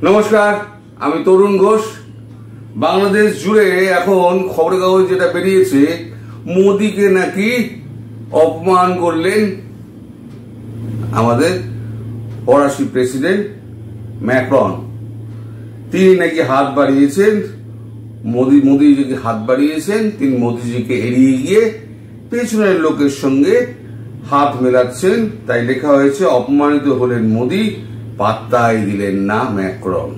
নমস্কার, আমি তরুণ ঘোষ। বাংলাদেশ জুড়ে এখন খবরের কাগজ যেটা বেরিয়েছে, মোদিকে নাকি অপমান করলেন আমাদের ফরাসি প্রেসিডেন্ট ম্যাক্রন। তিনি নাকি হাত বাড়িয়েছেন, মোদিজিকে হাত বাড়িয়েছেন, তিনি মোদিজিকে এড়িয়ে গিয়ে পেছনের লোকের সঙ্গে হাত মেলাচ্ছেন। তাই লেখা হয়েছে, অপমানিত হলেন মোদি, পাত্তাই দিলেন না ম্যাক্রন।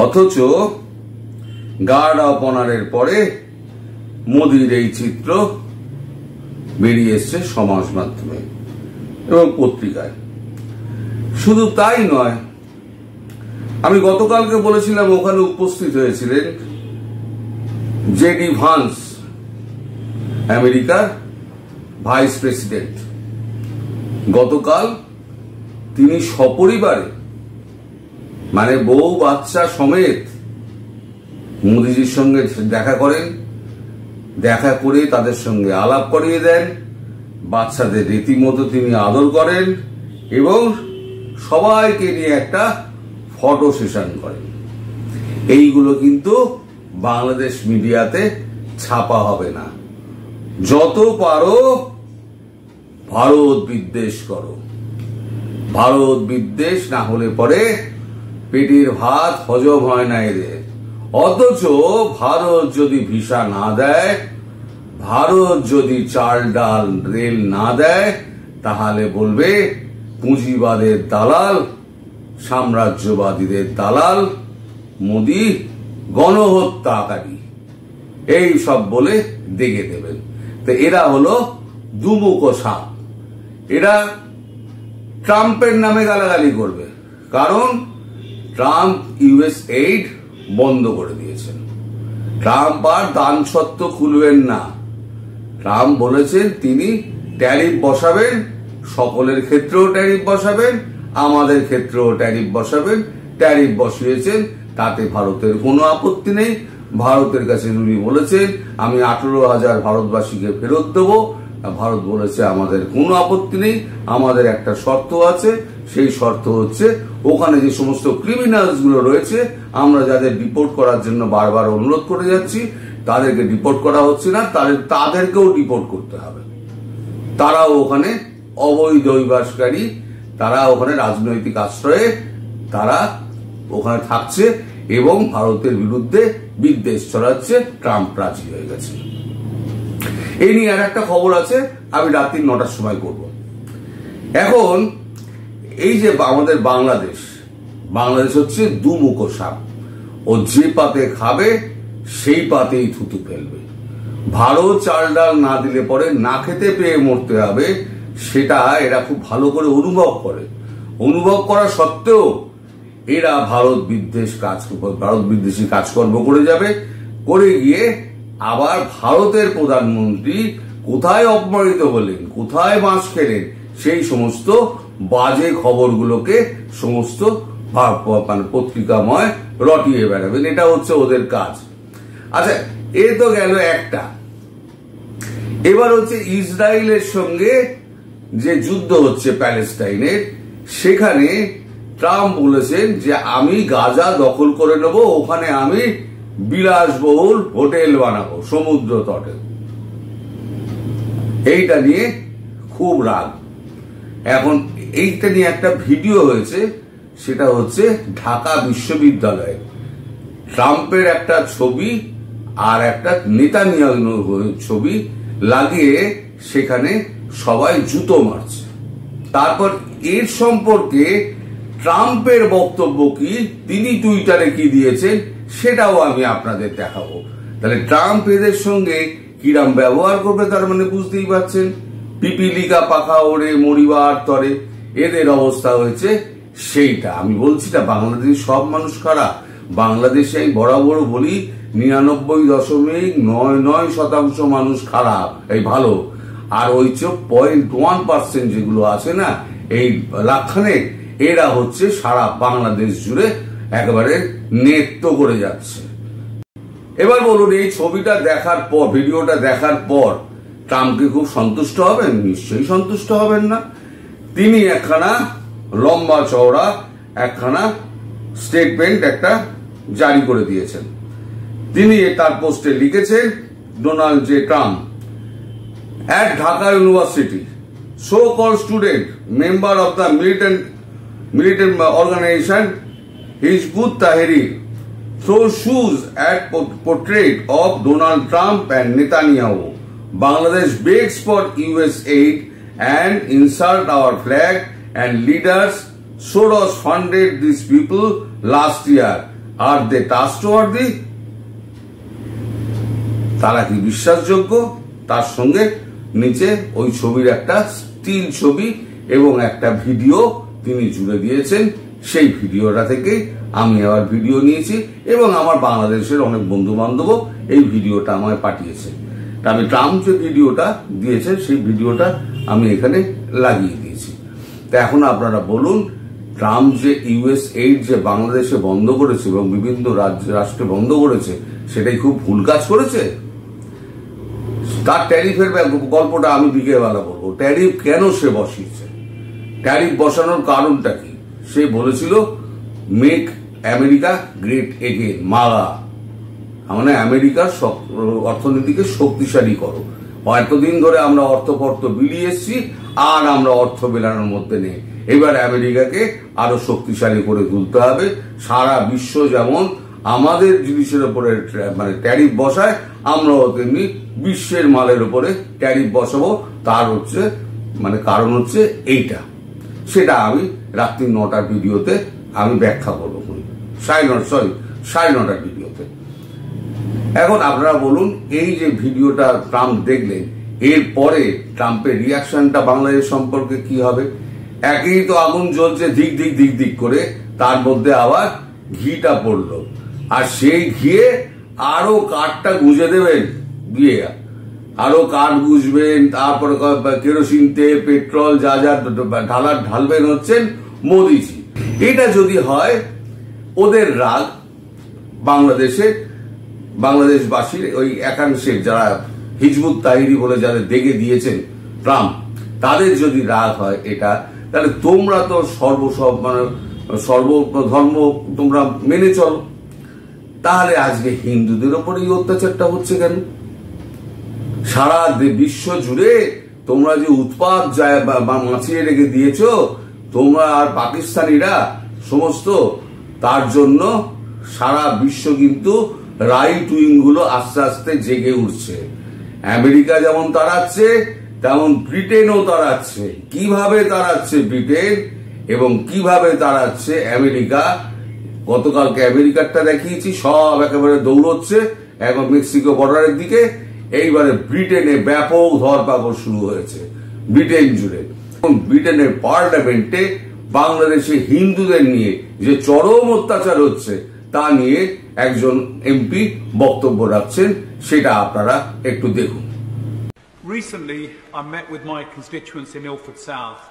অথচ গার্ড অফ অনারের পরে মোদির এই চিত্র বেরিয়ে এসছে সমাজ মাধ্যমে এবং পত্রিকায়। শুধু তাই নয়, আমি গতকালকে বলেছিলাম, ওখানে উপস্থিত হয়েছিলেন জেডি ভান্স, আমেরিকার ভাইস প্রেসিডেন্ট। গতকাল তিনি সপরিবারে, মানে বউ বাচ্চা সমেত মোদিজির সঙ্গে দেখা করেন। দেখা করে তাদের সঙ্গে আলাপ করিয়ে দেন, বাচ্চাদের রীতিমতো তিনি আদর করেন এবং সবাইকে নিয়ে একটা ফটো সেশন করেন। এইগুলো কিন্তু বাংলাদেশ মিডিয়াতে ছাপা হবে না। যত পারো ভারত বিদ্বেষ করো, ভারত বিদ্বেষ না হলে পরে পেটের ভাত হজম হয় না এদের। অথচ ভারত যদি ভিসা না দেয়, ভারত যদি চাল ডাল রেল না দেয়, তাহলে বলবে পুঁজিবাদের দালাল, সাম্রাজ্যবাদীদের দালাল, মোদি গণহত্যাকারী, এই সব বলে দেখে দেবেন। তো এরা হলো দুমুখ সাপ। এরা ট্রাম্পের নামে গালাগালি করবে, কারণ ট্রাম্প ইউএস এইড বন্ধ করে দিয়েছেন। ট্রাম্প আর দান সত্ত্ব খুলবেন না। ট্রাম্প বলেছেন তিনি ট্যারিফ বসাবেন, সকলের ক্ষেত্রেও ট্যারিফ বসাবেন, আমাদের ক্ষেত্রেও ট্যারিফ বসাবেন। ট্যারিফ বসিয়েছেন, তাতে ভারতের কোনো আপত্তি নেই। ভারতের কাছে উনি বলেছেন, আমি 18,000 ভারতবাসীকে ফেরত দেবো। ভারত বলেছে, আমাদের কোনো আপত্তি নেই, আমাদের একটা শর্ত আছে। সেই শর্ত হচ্ছে, ওখানে যে সমস্ত ক্রিমিনালস গুলো রয়েছে, আমরা যাদের ডিপোর্ট করার জন্য বারবার অনুরোধ করে যাচ্ছি, তাদেরকে ডিপোর্ট করা হচ্ছে না, তাদেরকেও ডিপোর্ট করতে হবে। তারাও ওখানে অবৈধ অভিবাসকারী, তারা ওখানে রাজনৈতিক আশ্রয়ে তারা ওখানে থাকছে এবং ভারতের বিরুদ্ধে বিদ্বেষ ছড়াচ্ছে। ট্রাম্প রাজি হয়ে গেছে। এই নিয়ে আর একটা খবর আছে, আমি রাত্রি 9টার সময় করব। এখন এই যে আমাদের বাংলাদেশ হচ্ছে দুমুখ সাপ। ও যে পাতে খাবে সেই পাতেই থুতু ফেলবে। ভালো চাল ডাল না দিলে পরে না খেতে পেয়ে মরতে হবে, সেটা এরা খুব ভালো করে অনুভব করে। অনুভব করা সত্ত্বেও এরা ভারত বিদ্বেষী কাজকর্ম করে যাবে। করে গিয়ে আবার ভারতের প্রধানমন্ত্রী কোথায় অপমানিত হলেন, কোথায় বাঁশ খেলেন, সেই সমস্ত বাজে খবরগুলোকে সমস্ত পত্রিকাময় রটিয়ে বেড়াবেন। এটা হচ্ছে ওদের কাজ। আচ্ছা, এ তো গেল একটা। এবার হচ্ছে ইসরায়েলের সঙ্গে যে যুদ্ধ হচ্ছে প্যালেস্টাইনের, সেখানে ট্রাম্প বলেছেন যে আমি গাজা দখল করে নেব, ওখানে আমি বিলাসবহুল হোটেল বানাবো সমুদ্র তটে। এইটা নিয়ে খুব রাগ। এখন এইটা নিয়ে একটা ভিডিও হয়েছে, সেটা হচ্ছে ঢাকা বিশ্ববিদ্যালয়ে ট্রাম্পের একটা ছবি আর একটা নেতানিয়াহুর ছবি লাগিয়ে সেখানে সবাই জুতো মারছে। তারপর এর সম্পর্কে ট্রাম্পের বক্তব্য কি, তিনি টুইটারে কি দিয়েছেন, সেটাও আমি আপনাদের দেখাবো। তাহলে ট্রাম্প এদের সঙ্গে কিরাম ব্যবহার করবে, তার মানে বুঝতেই পারছেন। পিপিলিকা পাখা ওড়ে মরিবার তরে এদের অবস্থা হয়েছে সেইটা। আমি বলছি না বাংলাদেশের সব মানুষ খারাপ। বাংলাদেশে আমি বরাবর বলি 99.99% মানুষ খারাপ, এই ভালো। আর ওই 0.1% যেগুলো আছে না, এই লাখখানে, এরা হচ্ছে সারা বাংলাদেশ জুড়ে একেবারে নেত্য করে যাচ্ছে। এবার বলুন, এই ছবিটা দেখার পর, ভিডিওটা দেখার পর ট্রাম্পকে খুব সন্তুষ্ট হবেন? নিশ্চয়ই সন্তুষ্ট হবেন না। তিনি একখানা লম্বা চওড়া একখানা স্টেটমেন্ট একটা জারি করে দিয়েছেন। তিনি তার পোস্টে লিখেছেন, Donald J Trump at Dhaka University, so-called student, member of the militant organization Hizbut Tahrir, throws shoes at portrait of Donald Trump and Netanyahu. Bangladesh begs for US aid and insult our flag and leaders. Soros funded these people last year. Are they trustworthy? তারা কি বিশ্বাসযোগ্য? তার সঙ্গে নিচে ওই ছবির একটা still ছবি এবং একটা ভিডিও তিনি জুড়ে দিয়েছেন। সেই ভিডিওটা থেকে আমি আবার ভিডিও নিয়েছি এবং আমার বাংলাদেশের অনেক বন্ধু বান্ধব এই ভিডিওটা আমায় পাঠিয়েছে। আমি ট্রাম্প যে ভিডিওটা দিয়েছেন সেই ভিডিওটা আমি এখানে লাগিয়ে দিয়েছি। তা এখন আপনারা বলুন, ট্রাম্প যে ইউএস এইড যে বাংলাদেশে বন্ধ করেছে এবং বিভিন্ন রাষ্ট্রে বন্ধ করেছে, সেটাই খুব ভুল কাজ করেছে? তার ট্যারিফের গল্পটা আমি বিকেলবেলা বলবো। ট্যারিফ কেন সে বসিয়েছে, ট্যারিফ বসানোর কারণটা কি? সে বলেছিল মেক আমেরিকা গ্রেট এগেন, মাগা, মানে আমেরিকার অর্থনীতিকে শক্তিশালী করো। এতদিন ধরে আমরা অর্থ বিলিয়ে এসছি, আর আমরা অর্থ বেলানোর মধ্যে নেই। এবার আমেরিকাকে আরো শক্তিশালী করে তুলতে হবে। সারা বিশ্ব যেমন আমাদের জিনিসের উপরে মানে ট্যারিফ বসায়, আমরাও তেমনি বিশ্বের মালের উপরে ট্যারিফ বসাবো। তার হচ্ছে মানে কারণ হচ্ছে এইটা, সেটা আমি রাত্রি 9টার ভিডিওতে আমি ব্যাখ্যা করবো, 9:30 ভিডিওতে। এখন আপনারা বলুন, এই যে ভিডিওটা ট্রাম্প দেখলেন, এরপরে ট্রাম্পের রিয়াকশনটা বাংলাদেশ সম্পর্কে কি হবে? একই তো আগুন জ্বলছে দিক দিক করে, তার মধ্যে আবার ঘিটা পড়লো, আর সেই ঘিয়ে আরো কাঠটা গুঁজে দেবেন, গিয়ে আরো কাঠ গুঁজবেন, তারপরে কেরোসিন তেল, পেট্রোল যা ঢালবেন হচ্ছেন মোদিজি। এটা যদি হয়, ওদের রাগ বাংলাদেশবাসীর ওই একাংশের যারা হিজবুত তাহরির বলে যাদের দেখে দিয়েছেন ট্রাম্প, তাদের যদি রাগ হয় এটা, তাহলে তোমরা তো সর্বধর্ম তোমরা মেনে চলো, তাহলে আজকে হিন্দুদের ওপর এই অত্যাচারটা হচ্ছে কেন? সারা বিশ্ব জুড়ে তোমরা যে উৎপাত মাছিয়ে রেখে দিয়েছ তোমরা আর পাকিস্তানিরা সমস্ত, তার জন্য সারা বিশ্ব কিন্তু রাইট উইং গুলো আস্তে আস্তে জেগে উঠছে। আমেরিকা যেমন তাড়াচ্ছে, তেমন ব্রিটেনও তাড়াচ্ছে। কিভাবে তাড়াচ্ছে ব্রিটেন এবং কিভাবে তাড়াচ্ছে আমেরিকা? গতকালকে আমেরিকারটা দেখিয়েছি, সব একেবারে দৌড়চ্ছে এখন মেক্সিকো বর্ডারের দিকে। এইবারে ব্রিটেনে ব্যাপক ধরপাকড় শুরু হয়েছে ব্রিটেন জুড়ে। ব্রিটেনের পার্লামেন্টে বাংলাদেশে হিন্দুদের নিয়ে যে চরম অত্যাচার হচ্ছে তা নিয়ে একজন এমপি বক্তব্য রাখছেন, সেটা আপনারা একটু দেখুন। Recently, I met with my constituents in Ilford South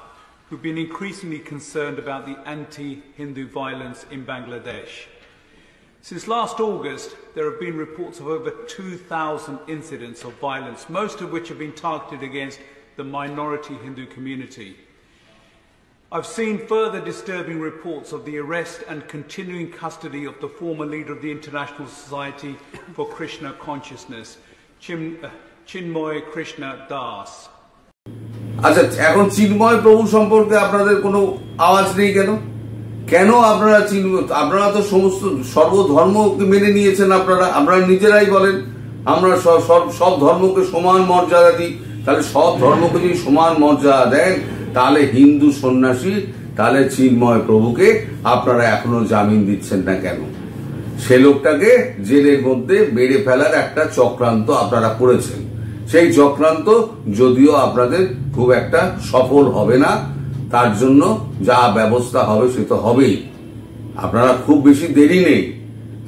who've been increasingly concerned about the anti-Hindu violence in Bangladesh. Since last August, there have been reports of over 2,000 incidents of violence, most of which have been targeted against the minority Hindu community. I've seen further disturbing reports of the arrest and continuing custody of the former leader of the International Society for Krishna Consciousness, Chinmoy Krishna Das. আচ্ছা, এখন চিন্ময় প্রভু সম্পর্কে আপনাদের কোনো আওয়াজ নেই কেন? কেন আপনারা তো সমস্ত সর্বধর্মকে মেনে নিয়েছেন। আপনারা নিজেরাই বলেন আমরা সব ধর্মকে সমান মর্যাদা দিই। তাহলে সব ধর্মকে যদি সমান মর্যাদা দেন, তাহলে হিন্দু সন্ন্যাসী, তাহলে চিন্ময় প্রভুকে আপনারা এখনো জামিন দিচ্ছেন না কেন? সে লোকটাকে জেলের মধ্যে মেরে ফেলার একটা চক্রান্ত আপনারা করেছেন। সেই চক্রান্ত যদিও আপনাদের খুব একটা সফল হবে না, তার জন্য যা ব্যবস্থা হবে সে তো হবেই। আপনারা খুব বেশি দেরি নেই,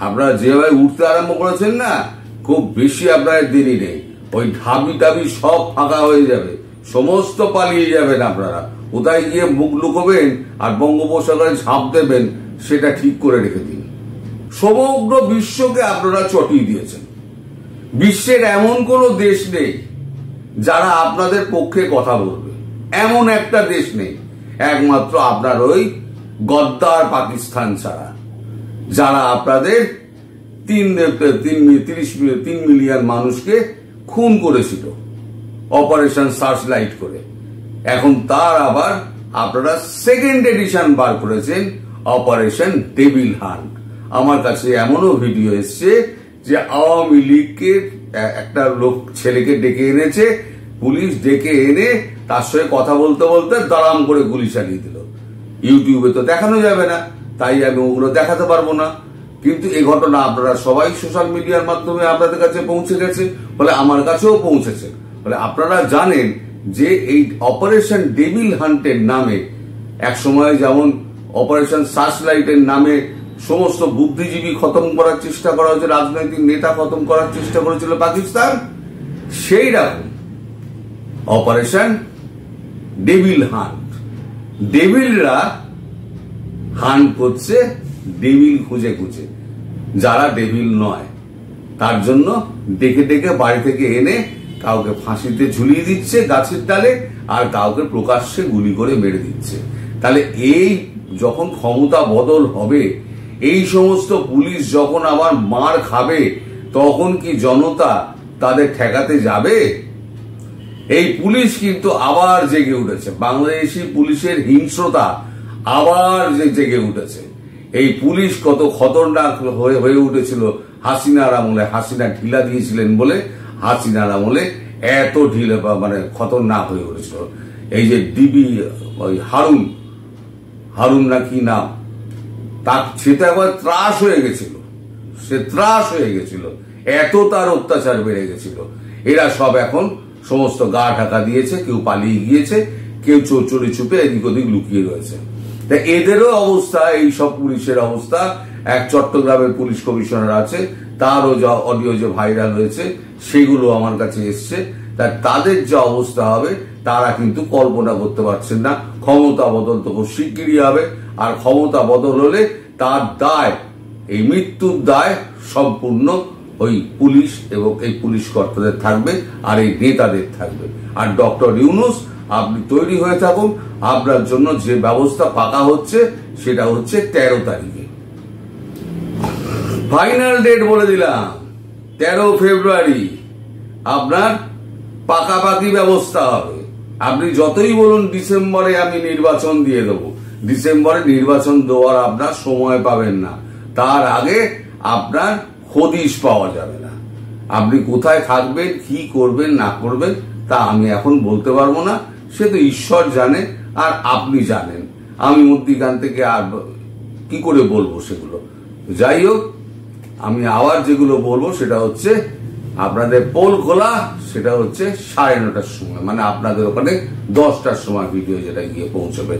আপনারা যেভাবে উঠতে আরম্ভ করেছেন না, খুব বেশি আপনাদের দেরি নেই। ওই ঢাবি টাবি সব ফাঁকা হয়ে যাবে, সমস্ত পালিয়ে যাবেন আপনারা। কোথায় গিয়ে মুখ লুকোবেন আর বঙ্গোপসাগরে ঝাঁপ দেবেন সেটা ঠিক করে রেখে দিন। সমগ্র বিশ্বকে আপনারা চটিয়ে দিয়েছেন। বিশ্বের এমন কোনো দেশ নেই যারা আপনাদের পক্ষে কথা বলবে, এমন একটা দেশ নেই, একমাত্র আপনার ওই গদ্দার পাকিস্তান ছাড়া। যারা আপনাদের 3 মিলিয়ন মানুষকে খুন করেছিল অপারেশন সার্চ লাইট করে। এখন তার আবার আপনারা সেকেন্ড এডিশন বার করেছেন অপারেশন ডেভিল হান্ট। আমার কাছে এমনও ভিডিও এসছে যে আওয়ামী লীগকে একটা লোক ছেলেকে ডেকে এনেছে, পুলিশ ডেকে এনে তার সঙ্গে কথা বলতে বলতে দাঁড়াম করে গুলি চালিয়ে দিল। ইউটিউবে তো দেখানো যাবে না, তাই আমি ওগুলো দেখাতে পারবো না। কিন্তু এই ঘটনা আপনারা সবাই সোশ্যাল মিডিয়ার মাধ্যমে আপনাদের কাছে পৌঁছে গেছে, বলে আমার কাছেও পৌঁছেছে। বলে আপনারা জানেন যে এই অপারেশন ডেভিল হান্টের নামে এক সময় যেমন অপারেশন সার্চ লাইটের নামে সমস্ত বুদ্ধিজীবী খতম করার চেষ্টা করা হয়েছে, রাজনৈতিক নেতা খতম করার চেষ্টা করেছিল পাকিস্তান, সেই রকম অপারেশন ডেভিল হান্ট। ডেভিলরা হান্ট করছে ডেভিল খুঁজে খুঁজে, যারা ডেভিল নয় তার জন্য ডেকে ডেকে বাড়ি থেকে এনে কাউকে ফাঁসিতে ঝুলিয়ে দিচ্ছে গাছের ডালে, আর কাউকে প্রকাশ্যে গুলি করে মেরে দিচ্ছে। তাহলে এই যখন ক্ষমতা বদল হবে, এই সমস্ত পুলিশ যখন আবার মার খাবে, তখন কি জনতা তাদের ঠেকাতে যাবে? এই পুলিশ কিন্তু আবার জেগে উঠেছে, বাংলাদেশি পুলিশের হিংস্রতা আবার জেগে উঠেছে। এই পুলিশ কত খতরনাক হয়ে উঠেছিল হাসিনার আমলে, হাসিনা ঢিলা দিয়েছিলেন বলে হাসিনার আমলে এত ঢিলে মানে খতরনাক হয়ে উঠেছিল। এই যে ডিবি ওই হারুন না কি নাম, তার সেটা একবার ত্রাস হয়ে গেছিল, সে ত্রাস হয়ে গেছিল, এত তার অত্যাচার বেড়ে গেছিল। এরা সব এখন সমস্ত গা ঢাকা দিয়েছে, কেউ পালিয়ে গিয়েছে, কেউ চোরে চুপে এদিক ওদিক লুকিয়ে রয়েছে। তা এদেরও অবস্থা, এই সব পুলিশের অবস্থা। এক চট্টগ্রামের পুলিশ কমিশনার আছে, তারও যা অডিও যে ভাইরাল হয়েছে সেগুলো আমার কাছে এসছে। তাদের যে অবস্থা হবে তারা কিন্তু কল্পনা করতে পারছেন না। ক্ষমতা বদল তো খুব শিগগিরই হবে, আর ক্ষমতা বদল হলে তার দায়, এই মৃত্যুর দায় সম্পূর্ণ ওই পুলিশ এবং এই পুলিশ কর্তাদের থাকবে, আর এই নেতাদের থাকবে। আর ডক্টর ইউনূস, আপনি তৈরি হয়ে থাকুন, আপনার জন্য যে ব্যবস্থা পাকা হচ্ছে সেটা হচ্ছে 13 তারিখে। ফাইনাল ডেট বলে দিলাম 13 ফেব্রুয়ারি আপনার পাকাপাকি ব্যবস্থা হবে। আপনি যতই বলুন ডিসেম্বরে আমি নির্বাচন দিয়ে দেবো, ডিসেম্বরে নির্বাচন দেওয়ার আপনার সময় পাবেন না, তার আগে আপনার হদিশ পাওয়া যাবে না। আপনি কোথায় থাকবেন, কি করবেন না করবেন তা আমি এখন বলতে পারবো না, সে তো ঈশ্বর জানে আর আপনি জানেন। আমি মধ্যিখান থেকে আর কি করে বলবো সেগুলো। যাই হোক, আমি আবার যেগুলো বলবো সেটা হচ্ছে আপনাদের পোল খোলা, সেটা হচ্ছে 9:30টার সময়, মানে আপনাদের ওখানে 10টার সময় ভিডিও যেটা গিয়ে পৌঁছবে।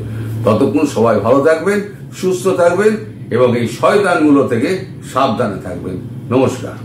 ততক্ষণ সবাই ভালো থাকবেন, সুস্থ থাকবেন এবং এই শয়তানগুলো থেকে সাবধানে থাকবেন। নমস্কার।